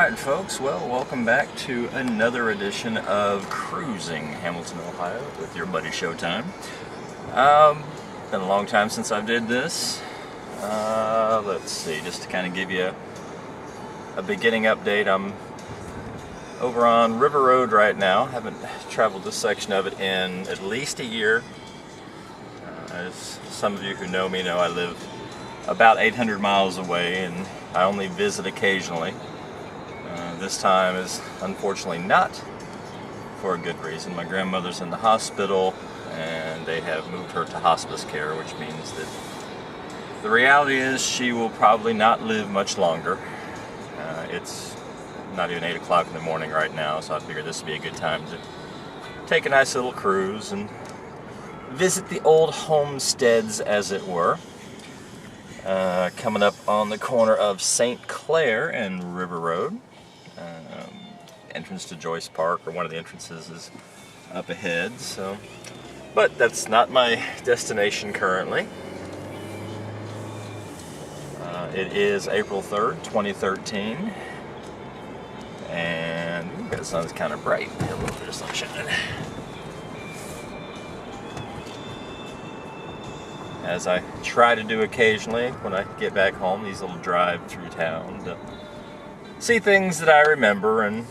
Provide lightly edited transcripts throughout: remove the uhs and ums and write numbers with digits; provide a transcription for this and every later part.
Alright folks, well welcome back to another edition of Cruising Hamilton, Ohio with your buddy Showtime. Been a long time since I did this. Let's see, just to kind of give you a beginning update. I'm over on River Road right now. Haven't traveled this section of it in at least a year. As some of you who know me know, I live about 800 miles away and I only visit occasionally. This time is unfortunately not for a good reason. My grandmother's in the hospital and they have moved her to hospice care, which means that the reality is she will probably not live much longer. It's not even 8 o'clock in the morning right now, so I figured this would be a good time to take a nice little cruise and visit the old homesteads, as it were. Coming up on the corner of St. Clair and River Road. Entrance to Joyce Park, or one of the entrances, is up ahead. But that's not my destination currently. It is April 3rd, 2013, and the sun's kind of bright. A little bit of sunshine. As I try to do occasionally when I get back home, these little drive through town to see things that I remember, and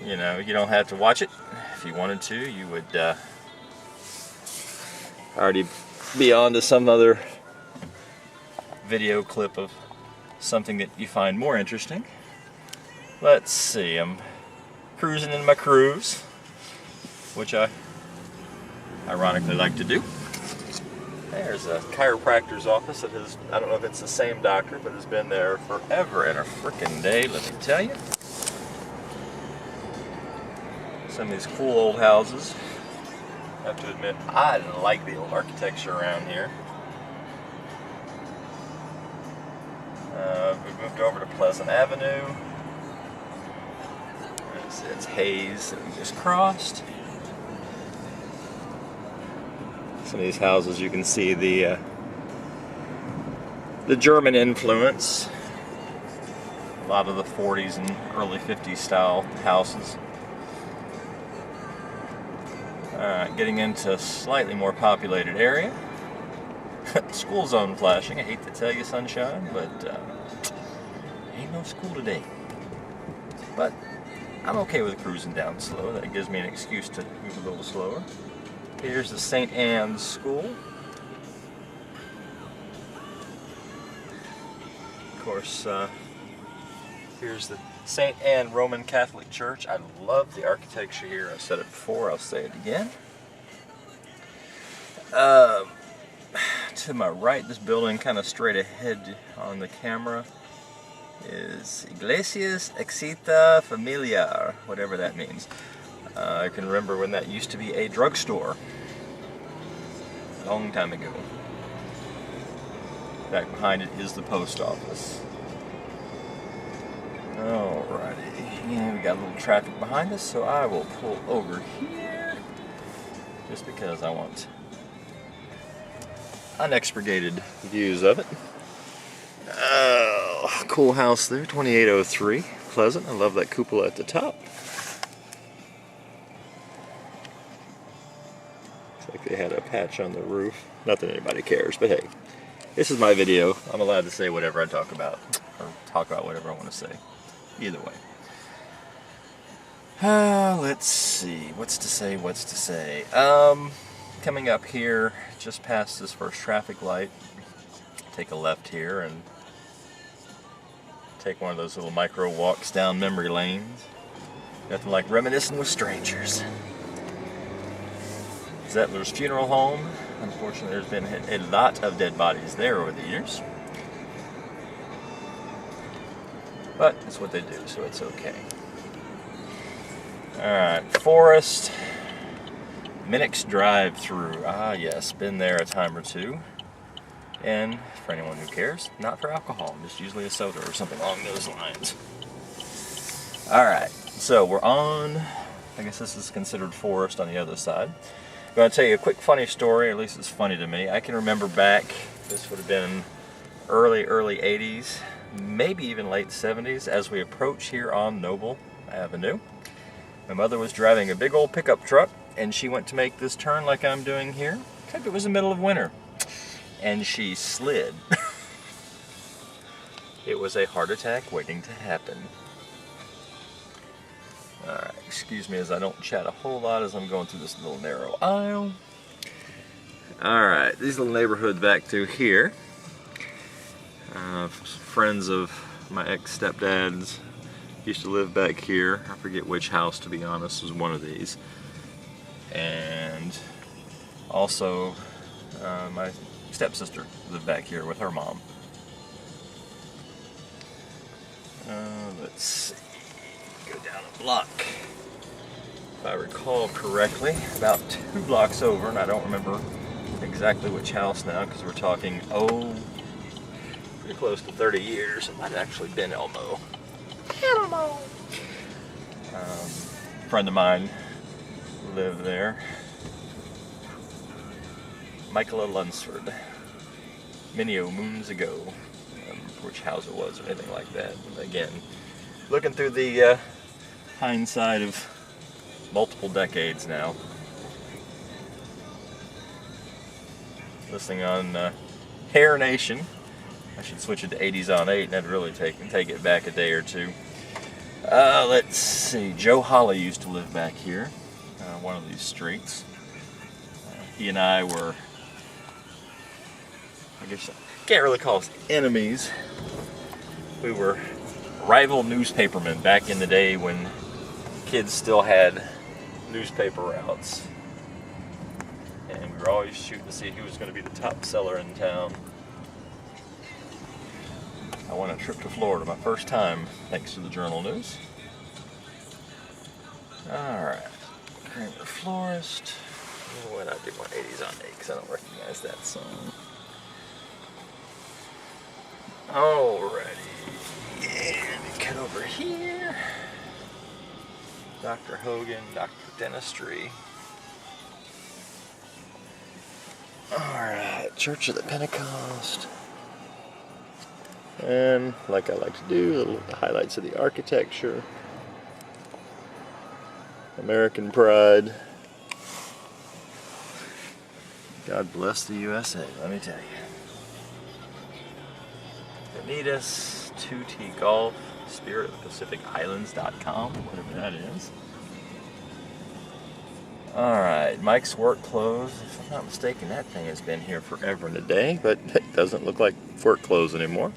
you know, you don't have to watch it. If you wanted to, you would already be on to some other video clip of something that you find more interesting. Let's see, I'm cruising in my cruise, which I ironically like to do. There's a chiropractor's office that has, I don't know if it's the same doctor, but has been there forever and a frickin' day, let me tell you. Some of these cool old houses. I have to admit, I like the old architecture around here. We've moved over to Pleasant Avenue. It's Hayes that we just crossed. Some of these houses, you can see the German influence. A lot of the 40s and early 50s style houses. Getting into a slightly more populated area. School zone flashing. I hate to tell you, sunshine, but ain't no school today. But I'm okay with cruising down slow. That gives me an excuse to move a little slower. Here's the St. Anne's School. Of course, here's the St. Anne Roman Catholic Church. I love the architecture here. I've said it before, I'll say it again. To my right, this building kind of straight ahead on the camera is Iglesias Excita Familiar, whatever that means. I can remember when that used to be a drugstore. A long time ago. Back behind it is the post office. Alrighty. Yeah, we got a little traffic behind us, so I will pull over here. Just because I want unexpurgated views of it. Oh, cool house there, 2803. Pleasant. I love that cupola at the top. Like they had a patch on the roof. Not that anybody cares, but hey, this is my video. I'm allowed to say whatever I talk about, or talk about whatever I want to say. Either way. Let's see. What's to say? Coming up here, just past this first traffic light, take a left here and take one of those little micro walks down memory lanes. Nothing like reminiscing with strangers. Zettler's Funeral Home. Unfortunately, there's been a lot of dead bodies there over the years. But it's what they do, so it's okay. Alright, Forest. Minix drive-through. Ah, yes, been there a time or two. And for anyone who cares, not for alcohol, just usually a soda or something along those lines. Alright, so we're on, I guess this is considered Forest on the other side. I'm going to tell you a quick funny story, at least it's funny to me. I can remember back, this would have been early 80s, maybe even late 70s, as we approach here on Noble Avenue. My mother was driving a big old pickup truck, and she went to make this turn like I'm doing here, except it was the middle of winter, and she slid. It was a heart attack waiting to happen. Alright, excuse me as I don't chat a whole lot as I'm going through this little narrow aisle. Alright, these little neighborhoods back through here. Friends of my ex-stepdad's used to live back here. I forget which house, to be honest, was one of these. And also my stepsister lived back here with her mom. Let's see. Go down a block. If I recall correctly, about 2 blocks over, and I don't remember exactly which house now because we're talking, pretty close to 30 years. It might have actually been Elmo. Elmo! A friend of mine lived there. Michaela Lunsford. Many moons ago. Which house it was or anything like that. And again, looking through the hindsight of multiple decades now. Listening on Hair Nation. I should switch it to 80s on 8 and that'd really take it back a day or two. Let's see, Joe Holly used to live back here, one of these streets. He and I were, I guess I can't really call us enemies. We were rival newspapermen back in the day when kids still had newspaper routes. And we were always shooting to see who was going to be the top seller in town. I won a trip to Florida, my first time, thanks to the Journal News. Alright, Kramer Florist. When I do my 80s on 8 because I don't recognize that song. Alrighty, and cut over here. Dr. Hogan, Dr. Dentistry. Alright, Church of the Pentecost. And like I like to do, little highlights of the architecture. American Pride. God bless the USA, let me tell you. Vanitas, 2T Golf, Spirit of the Pacific Islands.com, whatever that is. Alright, Mike's Work Clothes. If I'm not mistaken, that thing has been here forever and a day, but it doesn't look like work clothes anymore.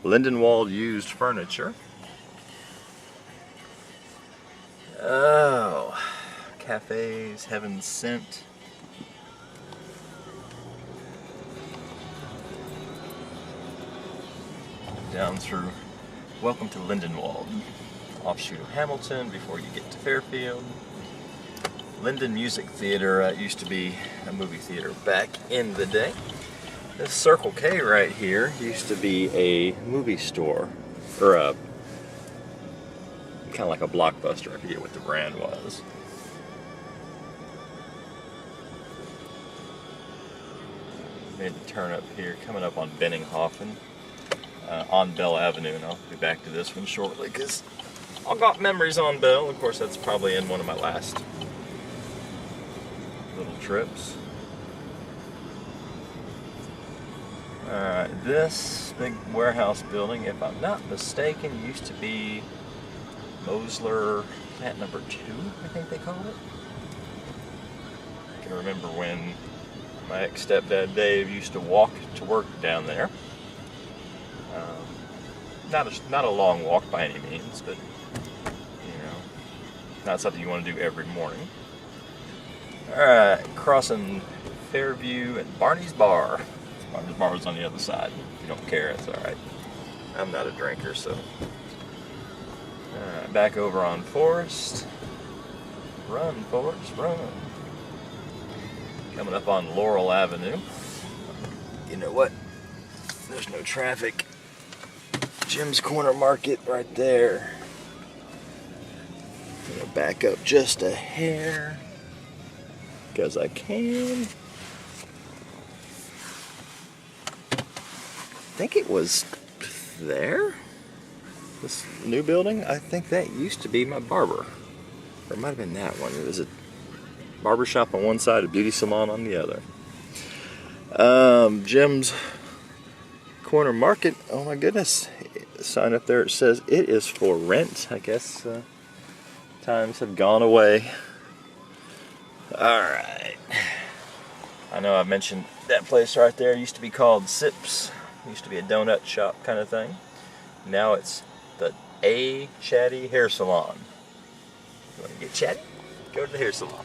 Lindenwold Used Furniture. Oh, Cafes, Heaven Sent. Down through, welcome to Lindenwold, offshoot of Hamilton before you get to Fairfield. Linden Music Theater used to be a movie theater back in the day. This Circle K right here used to be a movie store, or a kind of like a Blockbuster. I forget what the brand was. Made the turn up here, coming up on Benninghofen. On Bell Avenue, and I'll be back to this one shortly because I've got memories on Bell. Of course, that's probably in one of my last little trips. This big warehouse building, if I'm not mistaken, used to be Mosler plant number 2, I think they called it. I can remember when my ex-stepdad Dave used to walk to work down there. Not a long walk by any means, but you know, not something you want to do every morning. Alright, crossing Fairview and Barney's Bar. Barney's Bar was on the other side. If you don't care, it's alright. I'm not a drinker, so. Back over on Forest. Run, Forest, run. Coming up on Laurel Avenue. You know what? There's no traffic. Jim's Corner Market right there. I'm gonna back up just a hair because I can. I think it was there. This new building, I think that used to be my barber. Or it might have been that one. It was a barber shop on one side, a beauty salon on the other. Jim's Corner Market. Oh my goodness. The sign up there, it says it is for rent. I guess times have gone away. Alright. I know I mentioned that place right there used to be called Sips. It used to be a donut shop kind of thing. Now it's the A Chatty Hair Salon. You want to get chatty? Go to the hair salon.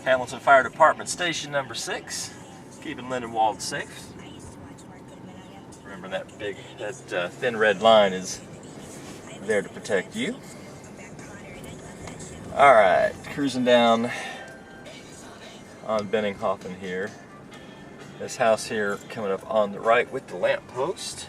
Hamilton Fire Department Station number 6. Keeping Lindenwold safe. Remember that thin red line is there to protect you. Alright, cruising down on Benninghofen here. This house here coming up on the right with the lamp post.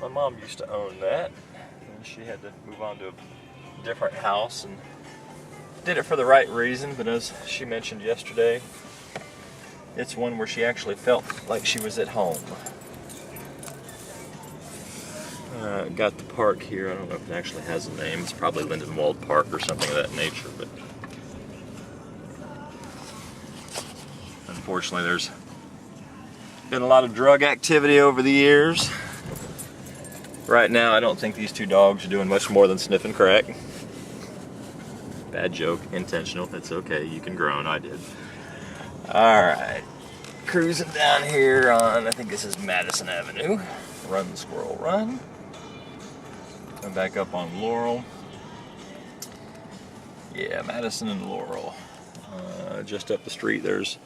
My mom used to own that, and she had to move on to a different house and did it for the right reason, but as she mentioned yesterday, it's one where she actually felt like she was at home. Got the park here. I don't know if it actually has a name. It's probably Lindenwold Park or something of that nature, but unfortunately there's been a lot of drug activity over the years. Right now I don't think these two dogs are doing much more than sniffing crack. Bad joke, intentional, it's okay, you can groan, I did. Alright, cruising down here on, I think this is Madison Avenue. Run, squirrel, run. Come back up on Laurel. Yeah, Madison and Laurel. Just up the street there's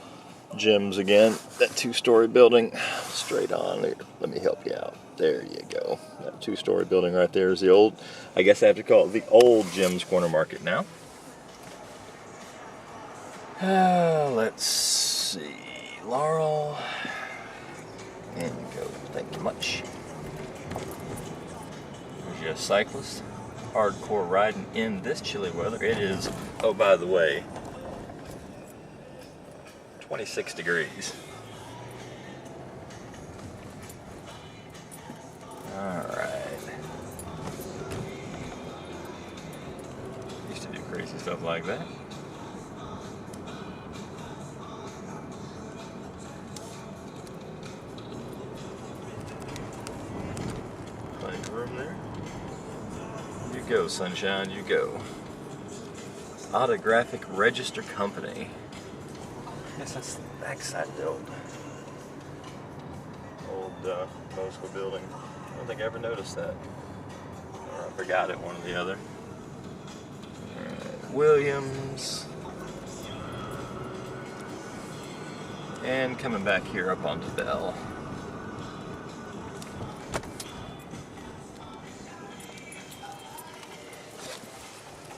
Jim's again. That two-story building straight on. Let me help you out. There you go. That two-story building right there is the old, I guess I have to call it the old Jim's Corner Market now. Let's see. Laurel. And go. Thank you much. There's you a cyclist. Hardcore riding in this chilly weather. It is, oh by the way, 26 degrees. Alright. Used to do crazy stuff like that. Plenty of room there. You go, sunshine, you go. Autographic Register Company. I guess that's the backside of the old Moscow building. I don't think I ever noticed that. Or I forgot it, one or the other. Williams. And coming back here up onto Bell.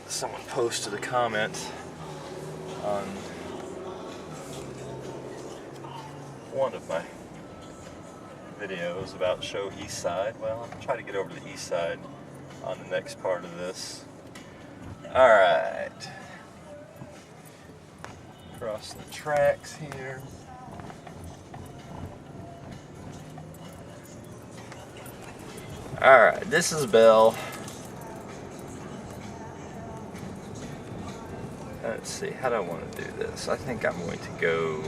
Someone posted a comment on one of my videos about show Eastside. Well, I'll try to get over to the Eastside on the next part of this. Alright. Across the tracks here. Alright, this is Bell. Let's see, how do I want to do this? I think I'm going to go...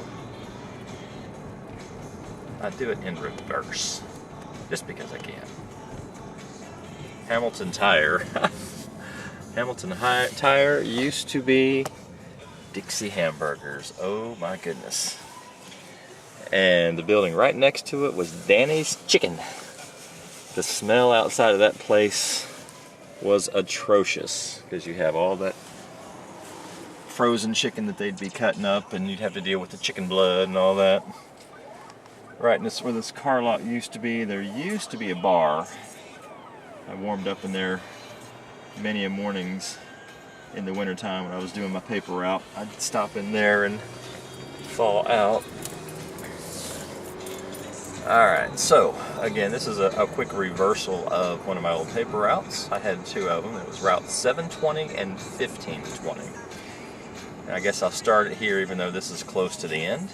I'll do it in reverse, just because I can. Hamilton Tire. Hamilton Tire used to be Dixie Hamburgers. Oh my goodness. And the building right next to it was Danny's Chicken. The smell outside of that place was atrocious, because you have all that frozen chicken that they'd be cutting up, and you'd have to deal with the chicken blood and all that. Right, and this is where this car lot used to be. There used to be a bar. I warmed up in there many a mornings in the wintertime when I was doing my paper route. I'd stop in there and thaw out. Alright, so again, this is a quick reversal of one of my old paper routes. I had two of them. It was route 720 and 1520. And I guess I'll start it here even though this is close to the end.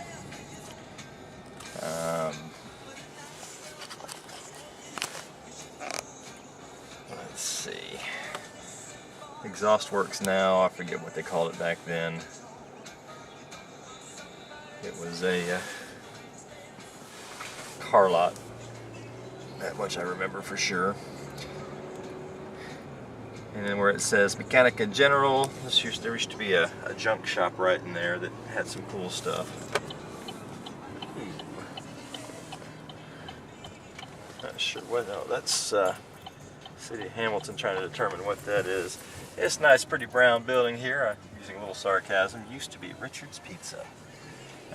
exhaust works now. I forget what they called it back then. It was a car lot. That much I remember for sure. And then where it says Mechanica General, there used to be a junk shop right in there that had some cool stuff. Not sure what, no, that's City of Hamilton, trying to determine what that is. It's a nice, pretty brown building here. I'm using a little sarcasm. Used to be Richard's Pizza.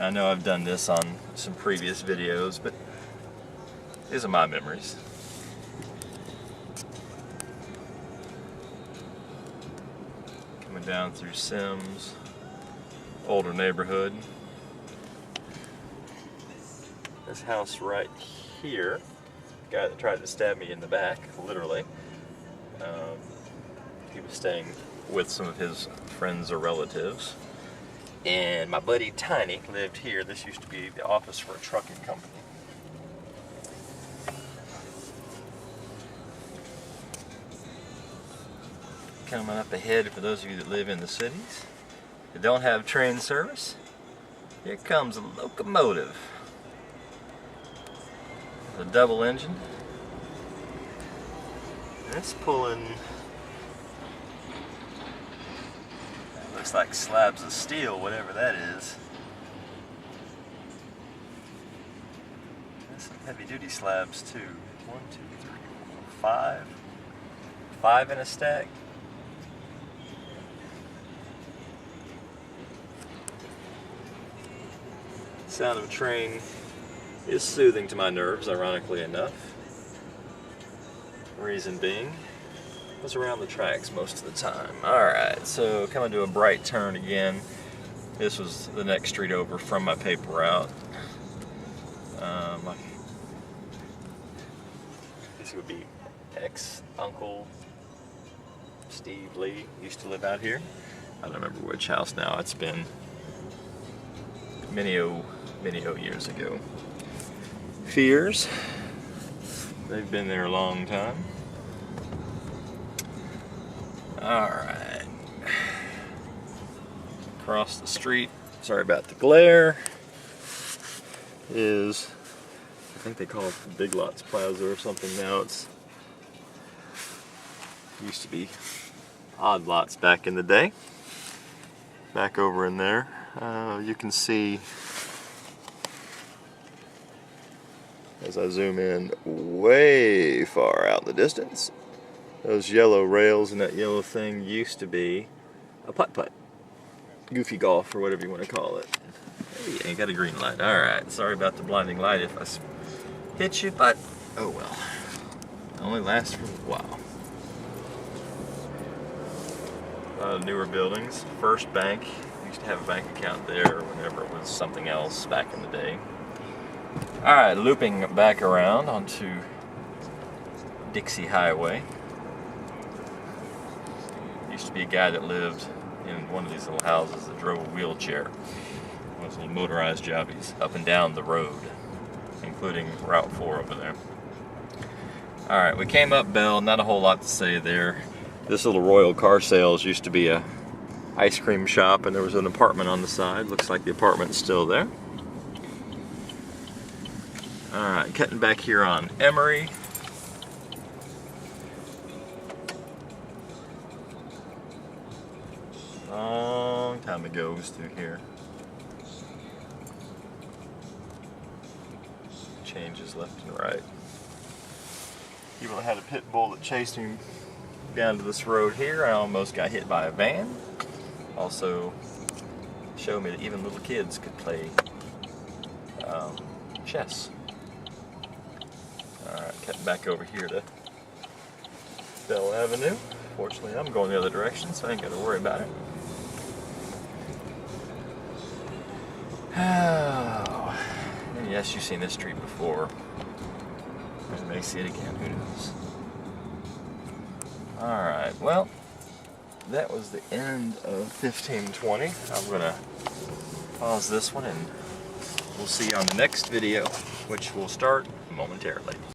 I know I've done this on some previous videos, but these are my memories. Coming down through Sims, older neighborhood. This house right here, the guy that tried to stab me in the back, literally. He was staying with some of his friends or relatives. And my buddy Tiny lived here. This used to be the office for a trucking company. Coming up ahead, for those of you that live in the cities that don't have train service, here comes a locomotive. A double engine. And it's pulling, looks like slabs of steel, whatever that is. That's some heavy duty slabs too. 1, 2, 3, 4, 5. 5 in a stack. The sound of a train is soothing to my nerves, ironically enough. Reason being, I was around the tracks most of the time. Alright, so coming to a bright turn again. This was the next street over from my paper route. I guess it would be ex-uncle Steve Lee used to live out here. I don't remember which house now. It's been many years ago. Fears. They've been there a long time. Alright. Across the street, sorry about the glare, is, I think they call it the Big Lots Plaza or something now. It's used to be Odd Lots back in the day. Back over in there, you can see, as I zoom in way far out in the distance, those yellow rails and that yellow thing used to be a putt-putt. Goofy golf, or whatever you want to call it. Hey, ain't got a green light. Alright, sorry about the blinding light if I hit you, but oh well. It only lasts for a while. A lot of newer buildings. First Bank. Used to have a bank account there whenever it was something else back in the day. Alright, looping back around onto Dixie Highway. Used to be a guy that lived in one of these little houses that drove a wheelchair. One of those little motorized jobbies up and down the road, including Route 4 over there. Alright, we came up Bell, not a whole lot to say there. This little Royal Car Sales used to be a ice cream shop, and there was an apartment on the side. Looks like the apartment's still there. Alright, cutting back here on Emory. Long time ago was through here. Changes left and right. Even had a pit bull that chased me down to this road here. I almost got hit by a van. Also showed me that even little kids could play chess. Alright, cutting back over here to Bell Avenue. Fortunately, I'm going the other direction, so I ain't got to worry about it. Oh, yes, you've seen this street before. You may see it again, who knows. Alright, well, that was the end of 1520. I'm going to pause this one and we'll see you on the next video, which will start momentarily.